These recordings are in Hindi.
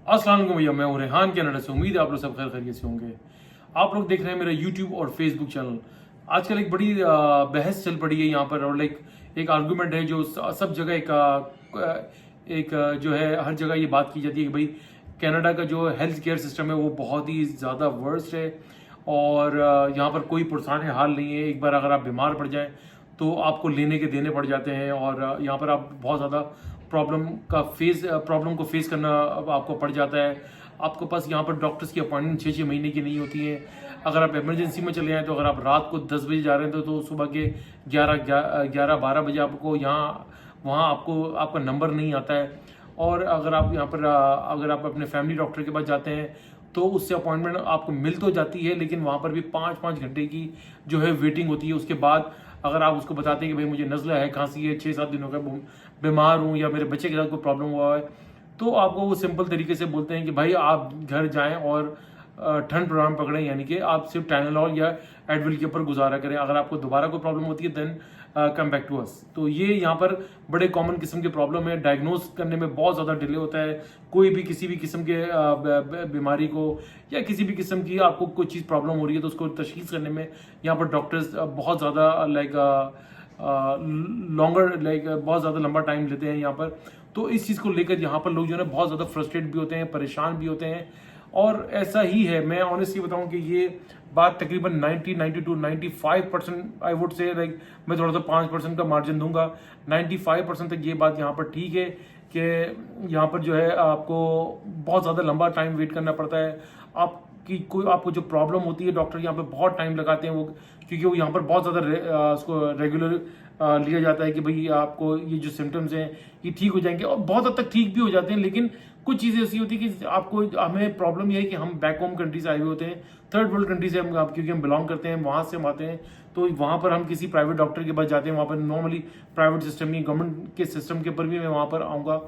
अस्सलाम वालेकुम भैया, मैं हूं रेहान कनाडा से। उम्मीद है आप लोग सब खैर खैरियत से होंगे। आप लोग देख रहे हैं मेरा यूट्यूब और फेसबुक चैनल। आजकल एक बड़ी बहस चल पड़ी है यहाँ पर, और एक आर्गूमेंट है जो सब जगह जो है हर जगह ये बात की जाती है कि भाई कनाडा का जो हेल्थ केयर सिस्टम है वो बहुत ही ज़्यादा वर्स्ट है, और यहाँ पर कोई पुरसान हाल नहीं है। एक बार अगर आप बीमार पड़ जाएं तो आपको लेने के देने पड़ जाते हैं, और यहाँ पर आप बहुत ज़्यादा प्रॉब्लम को फेस करना अब आपको पड़ जाता है। आपके पास यहाँ पर डॉक्टर्स की अपॉइंटमेंट 6-6 महीने की नहीं होती है। अगर आप इमरजेंसी में चले जाएँ तो अगर आप रात को 10 बजे जा रहे हैं तो सुबह के 11-12 बजे आपको वहाँ आपको आपका नंबर नहीं आता है। और अगर आप यहाँ पर अगर आप अपने फैमिली डॉक्टर के पास जाते हैं तो उससे अपॉइंटमेंट आपको मिल तो जाती है, लेकिन वहाँ पर भी 5-5 घंटे की जो है वेटिंग होती है। उसके बाद अगर आप उसको बताते हैं कि भाई मुझे नज़ला है, खांसी है, 6-7 दिनों का बीमार हूँ या मेरे बच्चे के साथ कोई प्रॉब्लम हुआ है, तो आपको वो सिंपल तरीके से बोलते हैं कि भाई आप घर जाएं और ठंड प्रोग्राम पकड़ें, यानी कि आप सिर्फ टाइलेनॉल या एडविल के ऊपर गुजारा करें। अगर आपको दोबारा कोई प्रॉब्लम होती है then come back to us. तो ये यहाँ पर बड़े कॉमन किस्म के प्रॉब्लम है। डायग्नोज करने में बहुत ज़्यादा डिले होता है। कोई भी किसी भी किस्म के बीमारी को या किसी भी किस्म की आपको कोई चीज़ प्रॉब्लम हो रही है तो उसको तशखीस करने में यहाँ पर डॉक्टर्स बहुत ज़्यादा बहुत ज़्यादा लंबा टाइम लेते हैं यहाँ पर। तो इस चीज़ को लेकर यहाँ पर लोग जो है ना बहुत ज़्यादा फ्रस्ट्रेट भी होते हैं, परेशान भी होते हैं। और ऐसा ही है, मैं ऑनेस्टली बताऊं कि ये बात तकरीबन 90-92-95% आई वुड से, मैं थोड़ा सा 5% का मार्जिन दूंगा। 95% तक ये बात यहाँ पर ठीक है कि यहाँ पर जो है आपको बहुत ज़्यादा लंबा टाइम वेट करना पड़ता है। आपको जो प्रॉब्लम होती है डॉक्टर यहाँ पे बहुत टाइम लगाते हैं, वो क्योंकि वो यहाँ पर बहुत ज़्यादा उसको रेगुलर लिया जाता है कि भाई आपको ये जो सिम्टम्स हैं ये ठीक हो जाएंगे, और बहुत हद तक ठीक भी हो जाते हैं। लेकिन कुछ चीज़ें ऐसी होती है कि हमें प्रॉब्लम ये है कि हम बैक होम कंट्री से आए हुए होते हैं, थर्ड वर्ल्ड कंट्री से क्योंकि हम बिलोंग करते हैं, वहाँ से हम आते हैं। तो वहाँ पर हम किसी प्राइवेट डॉक्टर के पास जाते हैं, वहाँ पर नॉर्मली प्राइवेट सिस्टम या गवर्नमेंट के सिस्टम के ऊपर भी मैं वहाँ पर आऊँगा।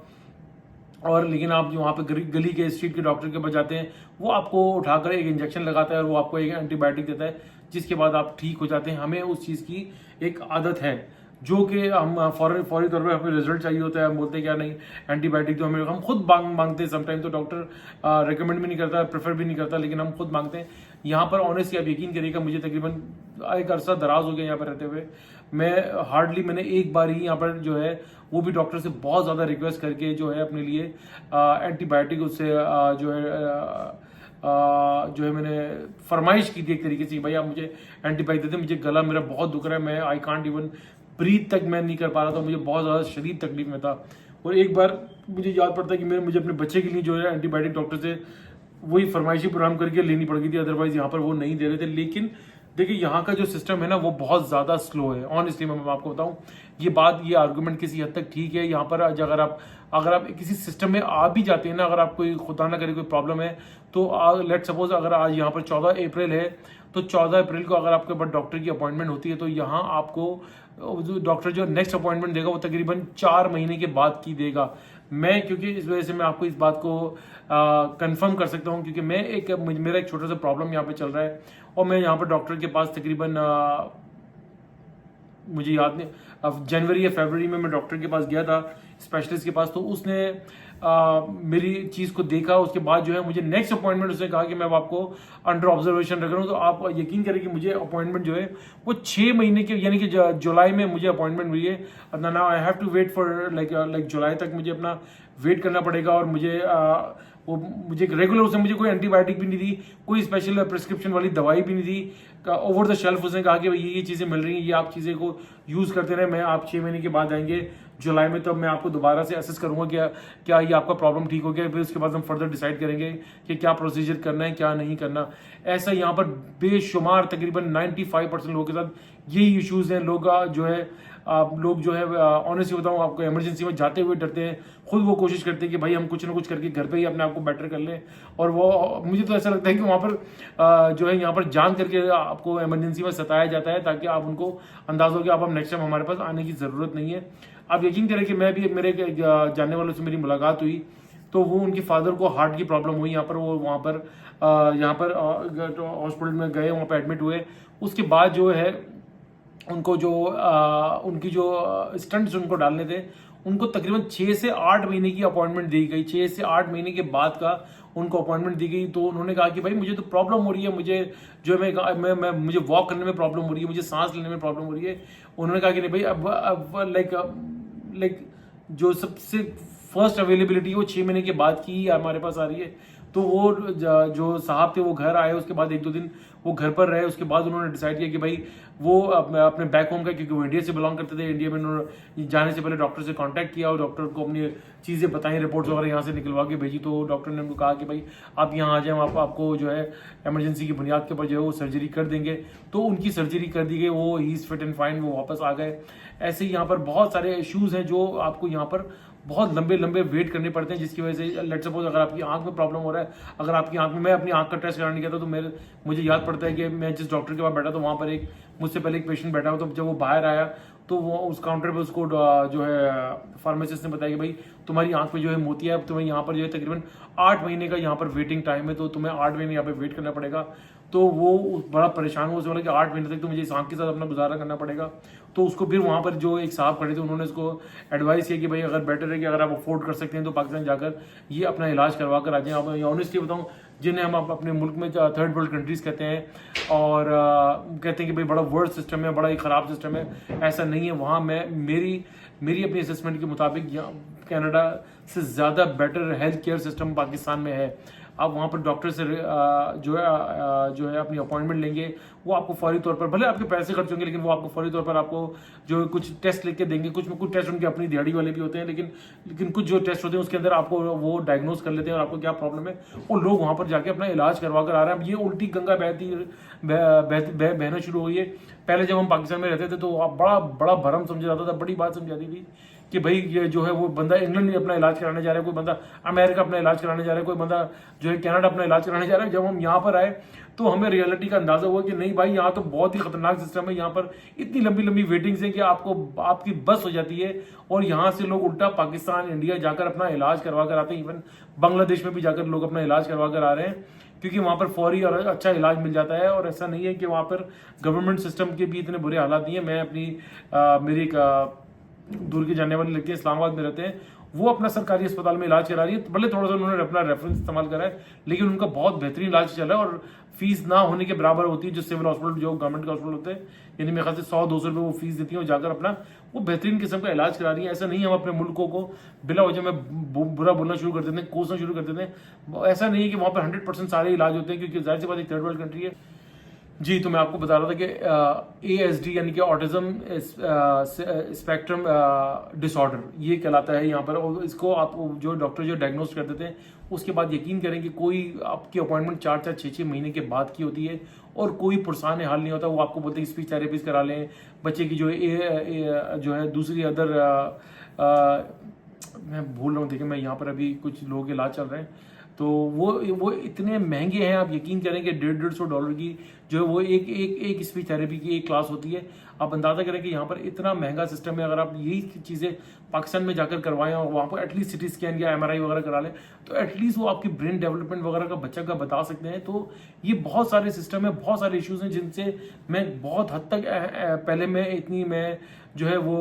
और लेकिन आप जो वहाँ पे गली के स्ट्रीट के डॉक्टर के पास जाते हैं, वो आपको उठाकर एक इंजेक्शन लगाता है और वो आपको एक एंटीबायोटिक देता है, जिसके बाद आप ठीक हो जाते हैं। हमें उस चीज़ की एक आदत है जो कि हम फौरी तौर पर हमें रिजल्ट चाहिए होता है। हम बोलते हैं क्या नहीं एंटीबायोटिक तो हम खुद मांगते हैं। समटाइम तो डॉक्टर रिकमेंड भी नहीं करता, प्रेफर भी नहीं करता, लेकिन हम खुद मांगते हैं। यहाँ पर ऑनेस्टली आप यकीन करिएगा, मुझे तकरीबन एक अरसा दराज हो गया यहाँ पर रहते हुए। मैंने एक बार ही यहाँ पर जो है वो भी डॉक्टर से बहुत ज़्यादा रिक्वेस्ट करके जो है अपने लिए एंटीबायोटिक उससे जो है मैंने फरमाइश की थी एक तरीके से, भाई आप मुझे एंटीबायोटिक देते, मुझे गला मेरा बहुत दुख रहा है, मैं आई कांट इवन ब्रीथ तक मैं नहीं कर पा रहा था, मुझे बहुत ज़्यादा शरीर तकलीफ में था। और एक बार मुझे याद पड़ता है कि मुझे अपने बच्चे के लिए जो है एंटीबायोटिक डॉक्टर से वही फरमाइशी प्रोग्राम करके लेनी पड़ गई थी, अदरवाइज यहाँ पर वो नहीं दे रहे थे। लेकिन देखिए यहाँ का जो सिस्टम है ना वो बहुत ज़्यादा स्लो है। ऑनेस्टली मैं आपको बताऊँ, ये आर्गूमेंट किसी हद तक ठीक है। यहाँ पर अगर आप किसी सिस्टम में आ भी जाते हैं ना, अगर आप कोई खुदा ना करे कोई प्रॉब्लम है तो लेट सपोज अगर आज यहाँ पर 14 अप्रैल है तो 14 अप्रैल को अगर आपके पास डॉक्टर की अपॉइंटमेंट होती है तो यहाँ आपको डॉक्टर जो नेक्स्ट अपॉइंटमेंट देगा वो तकरीबन 4 महीने के बाद की देगा। मैं क्योंकि इस वजह से मैं आपको इस बात को कंफर्म कर सकता हूँ, क्योंकि मेरा एक छोटा सा प्रॉब्लम यहाँ पे चल रहा है और मैं यहाँ पर डॉक्टर के पास तकरीबन मुझे याद नहीं, अब जनवरी या फरवरी में मैं डॉक्टर के पास गया था, स्पेशलिस्ट के पास। तो उसने मेरी चीज़ को देखा, उसके बाद जो है मुझे नेक्स्ट अपॉइंटमेंट उसने कहा कि मैं आपको अंडर ऑब्जर्वेशन रख रहा हूँ। तो आप यकीन करें कि मुझे अपॉइंटमेंट जो है वो 6 महीने के, यानी कि जुलाई में मुझे अपॉइंटमेंट हुई है। Now I have to wait for like July तक मुझे अपना वेट करना पड़ेगा। और मुझे रेगुलर उसने मुझे कोई एंटीबायोटिक भी नहीं दी, कोई स्पेशल प्रिस्क्रिप्शन वाली दवाई भी नहीं दी। ओवर द शेल्फ उसने कहा कि भाई ये चीज़ें मिल रही हैं, ये आप चीज़ें को यूज़ करते रहे, मैं आप 6 महीने के बाद आएंगे जुलाई में, तब मैं आपको दोबारा से असेस करूंगा क्या ये आपका प्रॉब्लम ठीक हो गया। फिर उसके बाद हम फर्दर डिसाइड करेंगे कि क्या प्रोसीजर करना है क्या नहीं करना। ऐसा यहाँ पर बेशुमार तकरीबन 95% लोगों के साथ यही इश्यूज़ हैं। लोग जो है ऑनेस्टली बताऊँ आपको, इमरजेंसी में जाते हुए डरते हैं, खुद वो कोशिश करते हैं कि भाई हम कुछ ना कुछ करके घर पे ही अपने आप को बेटर कर लें। और वो मुझे तो ऐसा लगता है कि वहाँ पर जो है यहाँ पर जान करके आपको इमरजेंसी में सताया जाता है, ताकि आप उनको अंदाज़ हो कि अब नेक्स्ट टाइम हमारे पास आने की ज़रूरत नहीं है। आप यकीन करें कि मैं भी मेरे जानने वालों से मेरी मुलाकात हुई तो वो उनके फादर को हार्ट की प्रॉब्लम हुई, यहाँ पर वो यहाँ पर हॉस्पिटल में गए, वहाँ पर एडमिट हुए। उसके बाद जो है उनको उनकी जो स्टंट्स उनको डालने थे उनको तकरीबन 6 से 8 महीने की अपॉइंटमेंट दी गई। 6 से 8 महीने के बाद का उनको अपॉइंटमेंट दी गई। तो उन्होंने कहा कि भाई मुझे तो प्रॉब्लम हो रही है, मुझे जो है मैं मुझे वॉक करने में प्रॉब्लम हो रही है, मुझे सांस लेने में प्रॉब्लम हो रही है। उन्होंने कहा कि नहीं भाई, अब लाइक जो सबसे फर्स्ट अवेलेबिलिटी वो 6 महीने के बाद की हमारे पास आ रही है। तो वो जो साहब थे वो घर आए, उसके बाद 1-2 दिन वो घर पर रहे। उसके बाद उन्होंने डिसाइड किया कि भाई वो अपने बैक होम का, क्योंकि वो इंडिया से बिलोंग करते थे, इंडिया में उन्होंने जाने से पहले डॉक्टर से कांटेक्ट किया और डॉक्टर को अपनी चीज़ें बताई, रिपोर्ट्स वगैरह यहाँ से निकलवा के भेजी। तो डॉक्टर ने उनको कहा कि भाई आप यहाँ आ जाए, हम आपको जो है इमरजेंसी की बुनियाद के ऊपर जो है वो सर्जरी कर देंगे। तो उनकी सर्जरी कर दी गई, वो he is fit and fine, वो वापस आ गए। ऐसे ही यहाँ पर बहुत सारे इश्यूज़ हैं जो आपको यहाँ पर बहुत लंबे लंबे वेट करने पड़ते हैं, जिसकी वजह से लेट्स सपोज अगर आपकी आंख में प्रॉब्लम हो रहा है, अगर आपकी आंख में, मैं अपनी आंख का टेस्ट कराने गया था तो मुझे याद पड़ता है कि मैं जिस डॉक्टर के पास बैठा तो वहाँ पर मुझसे पहले एक पेशेंट बैठा हुआ। तो जब वो बाहर आया तो वो उस काउंटर पे उसको जो है फार्मासिस्ट ने बताया कि भाई तुम्हारी आंख में जो है मोतिया है, तुम्हें यहाँ पर जो है तकरीबन 8 महीने का यहाँ पर वेटिंग टाइम है, तो तुम्हें 8 महीने यहाँ पर वेट करना पड़ेगा। तो वो बड़ा परेशान हुआ, उसने बोला कि 8 महीने तक तो मुझे इस आंख के साथ अपना गुजारा करना पड़ेगा। तो उसको फिर वहाँ पर जो एक साहब खड़े थे उन्होंने उसको एडवाइस किया कि भाई अगर बेटर है कि अगर आप अफोर्ड कर सकते हैं तो पाकिस्तान जाकर ये अपना इलाज करवा कर आ जाएं। आप ऑनेस्टली बताऊँ, जिन्हें हम अपने मुल्क में थर्ड वर्ल्ड कंट्रीज़ कहते हैं और कहते हैं कि भाई बड़ा वर्ल्ड सिस्टम है, बड़ा ही ख़राब सिस्टम है, ऐसा नहीं है। वहाँ मेरी अपनी असेसमेंट के मुताबिक कनाडा से ज़्यादा better health care system Pakistan में है। आप वहाँ पर डॉक्टर से जो है अपनी अपॉइंटमेंट लेंगे, वो आपको फौरी तौर पर, भले आपके पैसे खर्च होंगे लेकिन वो आपको फौरी तौर पर आपको जो कुछ टेस्ट लिख के देंगे। कुछ टेस्ट उनके अपनी दिहाड़ी वाले भी होते हैं, लेकिन कुछ जो टेस्ट होते हैं उसके अंदर आपको वो डायग्नोज कर लेते हैं और आपको क्या प्रॉब्लम है, और लोग वहाँ पर जाके अपना इलाज करवा कर आ रहे हैं। अब ये उल्टी गंगा बहना शुरू हो गई है। पहले जब हम पाकिस्तान में रहते थे तो बड़ा बड़ा भरम समझा जाता था, बड़ी बात समझ जाती थी कि भाई ये जो है वो बंदा इंग्लैंड में अपना इलाज कराने जा रहा है, कोई बंदा अमेरिका अपना इलाज कराने जा रहा है, कोई बंदा जो है कनाडा अपना इलाज कराने जा रहा है। जब हम यहाँ पर आए तो हमें रियलिटी का अंदाजा हुआ कि नहीं भाई, यहाँ तो बहुत ही खतरनाक सिस्टम है। यहाँ पर इतनी लंबी लंबी वेटिंग्स है कि आपकी बस हो जाती है और यहाँ से लोग उल्टा पाकिस्तान, इंडिया जाकर अपना इलाज करवा कर आते हैं। इवन बांग्लादेश में भी जाकर लोग अपना इलाज करवा कर आ रहे हैं, क्योंकि वहाँ पर फौरी और अच्छा इलाज मिल जाता है। और ऐसा नहीं है कि वहाँ पर गवर्नमेंट सिस्टम के भी इतने बुरे हालात नहीं है। मैं मेरी एक दूर की जाने वाली लड़की इस्लामाबाद में रहते हैं, वो अपना सरकारी अस्पताल में इलाज करा रही है। भले थोड़ा सा उन्होंने अपना रेफरेंस इस्तेमाल करा है, लेकिन उनका बहुत बेहतरीन इलाज चला है और फीस ना होने के बराबर होती है जो सिविल हॉस्पिटल, जो गवर्नमेंट का हॉस्पिटल होते हैं। यानी मेरे ख्याल से 100-200 रुपये वो फीस देती है और जाकर अपना वो बेहतरीन किस्म का इलाज करा रही है। ऐसा नहीं है हम अपने मुल्कों को बिला वजह में बुरा बोलना शुरू कर देते हैं, कोसना शुरू कर देते हैं। ऐसा नहीं है कि वहाँ पर 100% सारे इलाज होते हैं, क्योंकि जाहिर सी बात एक थर्ड वर्ल्ड कंट्री है। जी, तो मैं आपको बता रहा था कि ASD यानी कि ऑटिज्म स्पेक्ट्रम डिसऑर्डर ये कहलाता है यहाँ पर। और इसको आप जो डॉक्टर जो डायग्नोस कर देते हैं उसके बाद यकीन करें कि कोई आपकी अपॉइंटमेंट 4-4, 6-6 महीने के बाद की होती है और कोई पुरसान हाल नहीं होता। वो आपको बोलते हैं स्पीच थेरेपीज करा लें, बच्चे की जो है दूसरी अदर मैं भूल रहा हूँ, देखिए मैं यहाँ पर अभी कुछ लोगों के इलाज चल रहे हैं तो वो इतने महंगे हैं, आप यकीन करें कि $150-150 की जो है वो एक स्पीच थेरेपी की एक क्लास होती है। आप अंदाजा करें कि यहाँ पर इतना महंगा सिस्टम है। अगर आप यही चीज़ें पाकिस्तान में जाकर करवाएं और वहाँ पर एटलीस्ट सिटी स्कैन या MRI वगैरह करा लें तो एटलीस्ट वो आपकी ब्रेन डेवलपमेंट वगैरह का बच्चा का बता सकते हैं। तो ये बहुत सारे सिस्टम है, बहुत सारे इश्यूज हैं जिनसे मैं बहुत हद तक पहले मैं जो है वो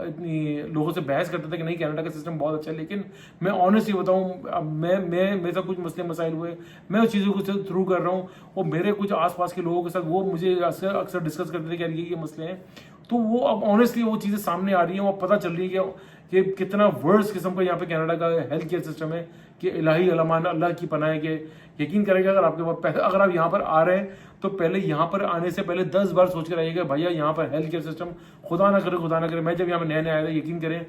इतनी लोगों से बहस करता था कि नहीं कनाडा का सिस्टम बहुत अच्छा है। लेकिन मैं ऑनेस्टली बताऊं, मैं मेरे साथ कुछ मसले मसाइल हुए, मैं उस चीज़ों को थ्रू कर रहा हूँ और मेरे कुछ आसपास के लोगों के साथ वो मुझे अक्सर डिस्कस करते थे कि ये मसले हैं। तो वो अब ऑनेस्टली वो चीज़ें सामने आ रही हैं और पता चल रही है कि कितना वर्स्ट किस्म का यहाँ पे कनाडा का हेल्थ केयर सिस्टम है कि इलाही अलमान अल्लाह की पनाह है। कि यकीन करेगा अगर आपके पास अगर आप यहाँ पर आ रहे हैं तो पहले यहाँ पर आने से पहले 10 बार सोच कर आइएगा भैया यहाँ पर हेल्थ केयर सिस्टम खुदा ना करे। मैं जब यहाँ पर नया आया था, यकीन करें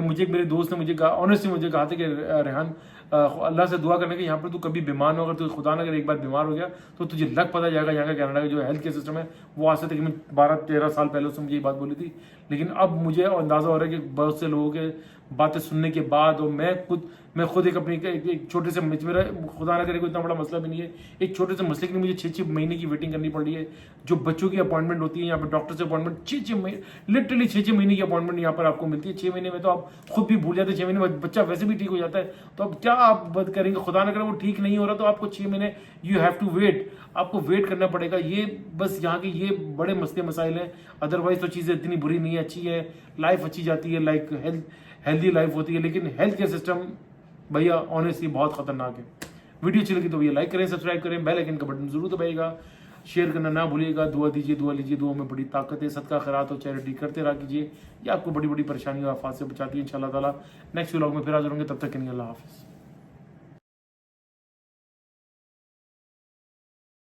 मुझे मेरे दोस्त ने मुझे कहा, ऑनेस्टली मुझे कहा था कि रेहान अल्लाह से दुआ करने के यहाँ पर तू कभी बीमार ना, अगर तू खुदा ना करे एक बार बीमार हो गया तो तुझे लग पता जाएगा यहाँ का कनाडा का जो हेल्थ केयर सिस्टम है वो आज से तकरीबन 12-13 साल पहले उसने मुझे ये बात बोली थी। लेकिन अब मुझे अंदाज़ा हो रहा है कि बहुत से लोगों के बातें सुनने के बाद और मैं खुद एक अपनी एक छोटे से, मेरा खुदा ना करे कोई इतना बड़ा मसला भी नहीं है, एक छोटे से मसले के लिए मुझे 6-6 महीने की वेटिंग करनी पड़ रही है। जो बच्चों की अपॉइंटमेंट होती है यहाँ पर डॉक्टर से अपॉइंटमेंट 6-6 महीने, लिटरली 6-6 महीने की अपॉइंटमेंट यहाँ पर आपको मिलती है। 6 महीने में तो आप खुद भी भूल जाते हैं, 6 महीने में बच्चा वैसे भी ठीक हो जाता है। तो अब क्या आप बात करेंगे, खुदा ना करे वो ठीक नहीं हो रहा तो आपको 6 महीने यू हैव टू वेट, आपको वेट करना पड़ेगा। ये बस यहाँ के ये बड़े मसले मसाइल हैं, अदरवाइज तो चीज़ें इतनी बुरी नहीं है, अच्छी है, लाइफ अच्छी जाती है। लाइक हेल्दी लाइफ होती है। लेकिन हेल्थ केयर सिस्टम भैया ऑनेस्टली बहुत खतरनाक है। वीडियो अच्छी लगी तो भैया लाइक करें, सब्सक्राइब करें, बेल आइकन का बटन जरूर दबाइएगा, शेयर करना ना भूलिएगा, दुआ दीजिए, दुआ लीजिए, दुआ में बड़ी ताकत है, सदका खैरात और चैरिटी करते रहा कीजिए, ये आपको बड़ी बड़ी परेशानियों आफात से बचाती है। इंशाल्लाह ताला नेक्स्ट व्लॉग में फिर हाजिर होंगे, तब तक के लिए अल्लाह हाफिज़।